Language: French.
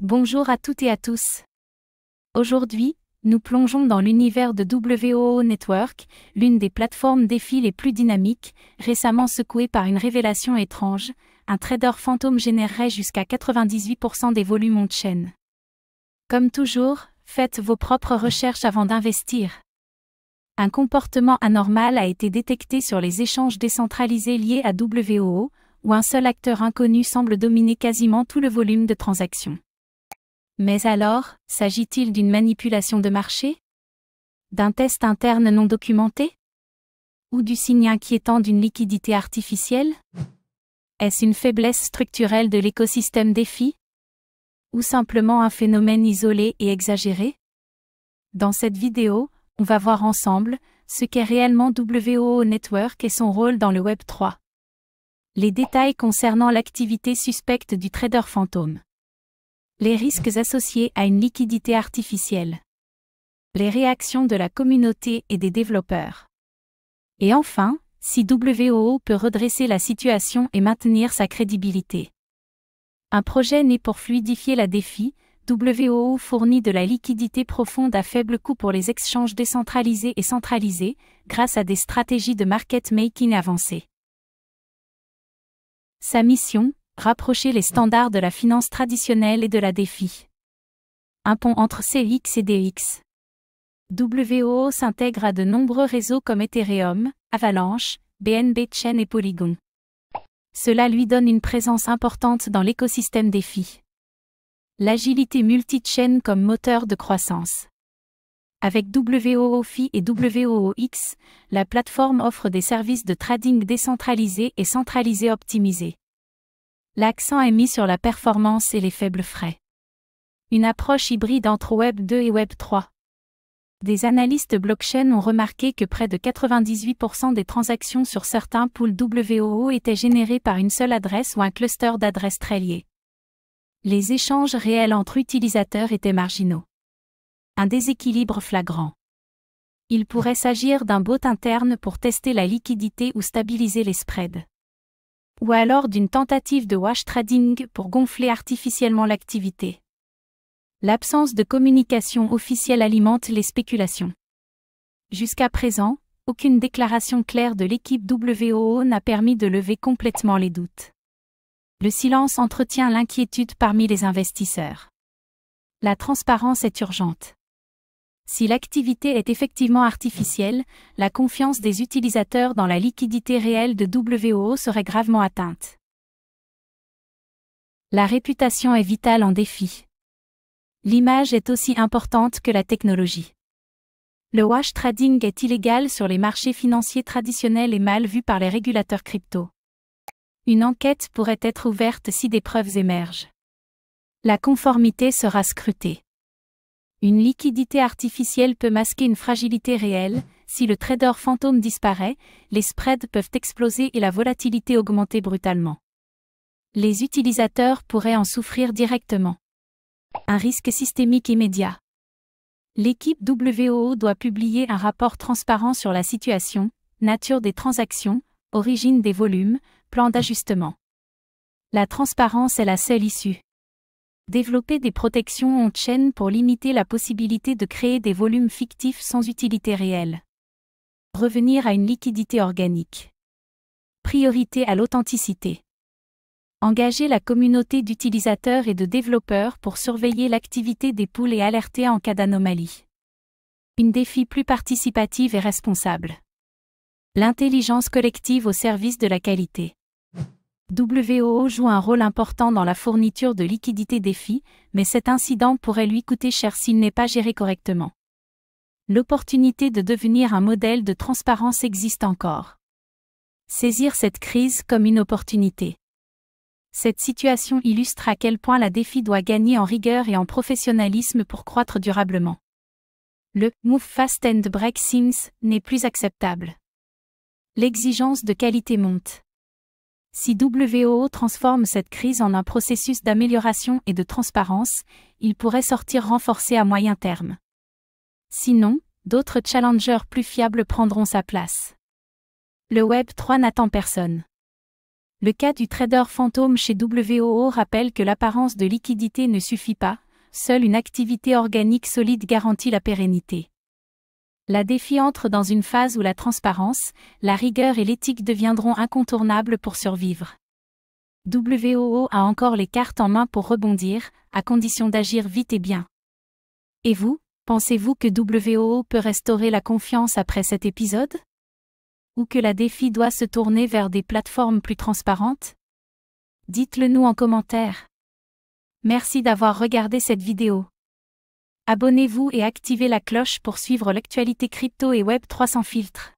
Bonjour à toutes et à tous. Aujourd'hui, nous plongeons dans l'univers de WOO Network, l'une des plateformes défis les plus dynamiques, récemment secouée par une révélation étrange. Un trader fantôme générerait jusqu'à 98% des volumes on-chain. Comme toujours, faites vos propres recherches avant d'investir. Un comportement anormal a été détecté sur les échanges décentralisés liés à WOO, où un seul acteur inconnu semble dominer quasiment tout le volume de transactions. Mais alors, s'agit-il d'une manipulation de marché? D'un test interne non documenté? Ou du signe inquiétant d'une liquidité artificielle? Est-ce une faiblesse structurelle de l'écosystème DeFi? Ou simplement un phénomène isolé et exagéré? Dans cette vidéo, on va voir ensemble ce qu'est réellement WOO Network et son rôle dans le Web 3. Les détails concernant l'activité suspecte du trader fantôme. Les risques associés à une liquidité artificielle. Les réactions de la communauté et des développeurs. Et enfin, si WOO peut redresser la situation et maintenir sa crédibilité. Un projet né pour fluidifier la DeFi, WOO fournit de la liquidité profonde à faible coût pour les exchanges décentralisés et centralisés, grâce à des stratégies de market making avancées. Sa mission, rapprocher les standards de la finance traditionnelle et de la DeFi. Un pont entre CX et DX. WOO s'intègre à de nombreux réseaux comme Ethereum, Avalanche, BNB Chain et Polygon. Cela lui donne une présence importante dans l'écosystème DeFi. L'agilité multi-chain comme moteur de croissance. Avec WOO-Fi et WOO-X, la plateforme offre des services de trading décentralisés et centralisés optimisés. L'accent est mis sur la performance et les faibles frais. Une approche hybride entre Web 2 et Web 3. Des analystes blockchain ont remarqué que près de 98% des transactions sur certains pools WOO étaient générées par une seule adresse ou un cluster d'adresses très liées. Les échanges réels entre utilisateurs étaient marginaux. Un déséquilibre flagrant. Il pourrait s'agir d'un bot interne pour tester la liquidité ou stabiliser les spreads. Ou alors d'une tentative de wash trading pour gonfler artificiellement l'activité. L'absence de communication officielle alimente les spéculations. Jusqu'à présent, aucune déclaration claire de l'équipe WOO n'a permis de lever complètement les doutes. Le silence entretient l'inquiétude parmi les investisseurs. La transparence est urgente. Si l'activité est effectivement artificielle, la confiance des utilisateurs dans la liquidité réelle de WOO serait gravement atteinte. La réputation est vitale en DeFi. L'image est aussi importante que la technologie. Le wash trading est illégal sur les marchés financiers traditionnels et mal vu par les régulateurs crypto. Une enquête pourrait être ouverte si des preuves émergent. La conformité sera scrutée. Une liquidité artificielle peut masquer une fragilité réelle. Si le trader fantôme disparaît, les spreads peuvent exploser et la volatilité augmenter brutalement. Les utilisateurs pourraient en souffrir directement. Un risque systémique immédiat. L'équipe WOO doit publier un rapport transparent sur la situation, nature des transactions, origine des volumes, plan d'ajustement. La transparence est la seule issue. Développer des protections on-chain pour limiter la possibilité de créer des volumes fictifs sans utilité réelle. Revenir à une liquidité organique. Priorité à l'authenticité. Engager la communauté d'utilisateurs et de développeurs pour surveiller l'activité des pools et alerter en cas d'anomalie. Une DeFi plus participative et responsable. L'intelligence collective au service de la qualité. WOO joue un rôle important dans la fourniture de liquidités DeFi, mais cet incident pourrait lui coûter cher s'il n'est pas géré correctement. L'opportunité de devenir un modèle de transparence existe encore. Saisir cette crise comme une opportunité. Cette situation illustre à quel point la DeFi doit gagner en rigueur et en professionnalisme pour croître durablement. Le « move fast and break things » n'est plus acceptable. L'exigence de qualité monte. Si WOO transforme cette crise en un processus d'amélioration et de transparence, il pourrait sortir renforcé à moyen terme. Sinon, d'autres challengers plus fiables prendront sa place. Le Web 3 n'attend personne. Le cas du trader fantôme chez WOO rappelle que l'apparence de liquidité ne suffit pas, seule une activité organique solide garantit la pérennité. La défi entre dans une phase où la transparence, la rigueur et l'éthique deviendront incontournables pour survivre. WOO a encore les cartes en main pour rebondir, à condition d'agir vite et bien. Et vous, pensez-vous que WOO peut restaurer la confiance après cet épisode? Ou que la défi doit se tourner vers des plateformes plus transparentes? Dites-le nous en commentaire. Merci d'avoir regardé cette vidéo. Abonnez-vous et activez la cloche pour suivre l'actualité crypto et Web3 sans filtre.